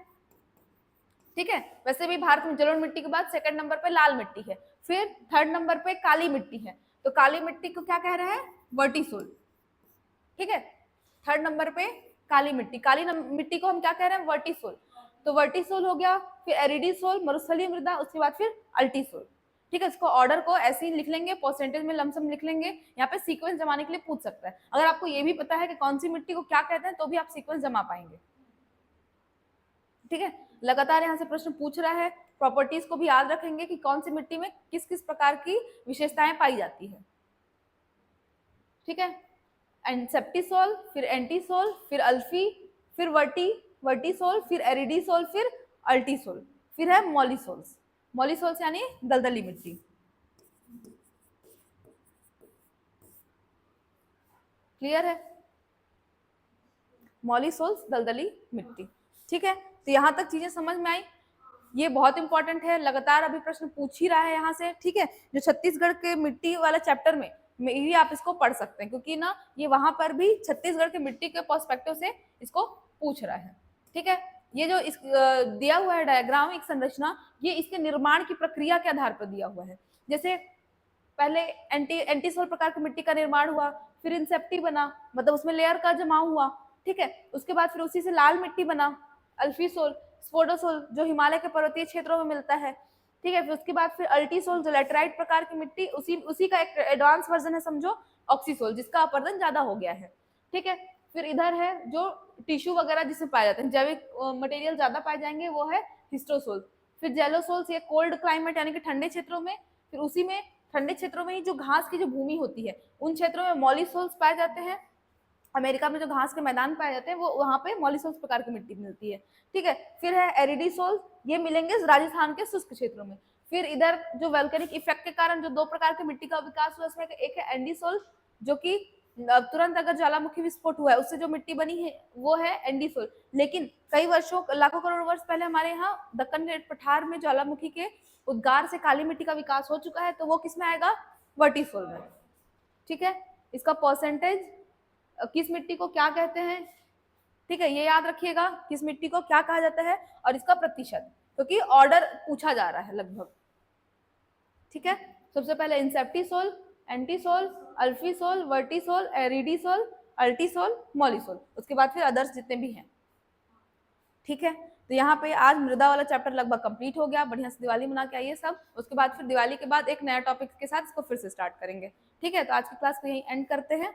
ठीक है, वैसे भी भारत में जलोढ़ मिट्टी के बाद सेकंड नंबर पे लाल मिट्टी है, फिर थर्ड नंबर पे काली मिट्टी है। तो काली मिट्टी को क्या कह रहे हैं? वर्टिसोल। ठीक है, थर्ड नंबर पे काली मिट्टी। काली मिट्टी को हम क्या कह रहे हैं? वर्टिसोल। तो वर्टिसोल हो गया, फिर एरिडीसोल मरुस्थलीय मृदा, उसके बाद फिर अल्टीसोल। ठीक है, इसको ऑर्डर को ऐसे ही लिख लेंगे, परसेंटेज में लमसम लिख लेंगे। यहाँ पे सीक्वेंस जमाने के लिए पूछ सकता है। अगर आपको ये भी पता है कि कौन सी मिट्टी को क्या कहते हैं तो भी आप सीक्वेंस जमा पाएंगे। ठीक है, लगातार यहाँ से प्रश्न पूछ रहा है। प्रॉपर्टीज को भी याद रखेंगे कि कौन सी मिट्टी में किस किस प्रकार की विशेषताएं पाई जाती है। ठीक है, एंसेप्टिसोल, फिर एंटीसोल, फिर अल्फी, फिर वर्टिसोल, फिर एरिडीसोल, फिर अल्टीसोल, फिर है मॉलिसोल्स। मॉलिसोल्स यानी दलदली मिट्टी। क्लियर है? मॉलिसोल्स दलदली मिट्टी। ठीक है, तो यहां तक चीजें समझ में आई। ये बहुत इंपॉर्टेंट है, लगातार अभी प्रश्न पूछ ही रहा है यहाँ से। ठीक है, जो छत्तीसगढ़ के मिट्टी वाला चैप्टर में भी आप इसको पढ़ सकते हैं, क्योंकि ना ये वहां पर भी छत्तीसगढ़ के मिट्टी के पर्सपेक्टिव से इसको पूछ रहा है। ठीक है, ये जो इस दिया हुआ है डायग्राम, एक संरचना, ये इसके निर्माण की प्रक्रिया के आधार पर दिया हुआ है। जैसे पहले एंटीसोल प्रकार की मिट्टी का निर्माण हुआ, फिर इंसेप्टी बना, मतलब उसमें लेयर का जमाव हुआ। ठीक है, उसके बाद फिर उसी से लाल मिट्टी बना, अल्फीसोल। स्पोडोसोल जो हिमालय के पर्वतीय क्षेत्रों में मिलता है। ठीक है, फिर उसके बाद फिर अल्टीसोल जो लेटराइट प्रकार की मिट्टी, उसी का एक एडवांस वर्जन है समझो, ऑक्सीसोल, जिसका अपरदन ज्यादा हो गया है। ठीक है, फिर इधर है जो टिश्यू वगैरह जिसमें पाए जाते हैं, जैविक मटेरियल ज्यादा पाए जाएंगे, वो है हिस्टोसोल। फिर जेलोसोल्स, ये कोल्ड क्लाइमेट यानी कि ठंडे क्षेत्रों में, फिर उसी में ठंडे क्षेत्रों में ही जो घास की जो भूमि होती है उन क्षेत्रों में मॉलिसोल्स पाए जाते हैं। अमेरिका में जो घास के मैदान पाए जाते हैं वो वहां पे मॉलिसोल्स प्रकार की मिट्टी मिलती है। ठीक है, फिर है एरिडीसोल, ये मिलेंगे राजस्थान के शुष्क क्षेत्रों में। फिर इधर जो वोल्केनिक इफेक्ट के कारण जो दो प्रकार की मिट्टी का विकास हुआ, उसमें एक है एंडीसोल, जो कि तुरंत अगर ज्वालामुखी विस्फोट हुआ है उससे जो मिट्टी बनी है वो है एंडीसोल। लेकिन कई वर्षों, लाखों करोड़ वर्ष पहले हमारे यहाँ दक्कन के पठार में ज्वालामुखी के उद्गार से काली मिट्टी का विकास हो चुका है, तो वो किस में आएगा? वर्टिसोल में। ठीक है, इसका परसेंटेज, किस मिट्टी को क्या कहते हैं, ठीक है, ये याद रखिएगा, किस मिट्टी को क्या कहा जाता है, और इसका प्रतिशत, क्योंकि ऑर्डर पूछा जा रहा है लगभग। ठीक है, सबसे पहले इंसेप्टिसोल, एंटीसोल, अल्फीसोल, वर्टिसोल, एरिडीसोल, अल्टीसोल, मॉलिसोल, उसके बाद फिर अदर्स जितने भी हैं। ठीक है, तो यहाँ पे आज मृदा वाला चैप्टर लगभग कंप्लीट हो गया। बढ़िया से दिवाली मना के आइए सब। उसके बाद फिर दिवाली के बाद एक नया टॉपिक के साथ इसको फिर से स्टार्ट करेंगे। ठीक है, तो आज की क्लास को यहीं एंड करते हैं।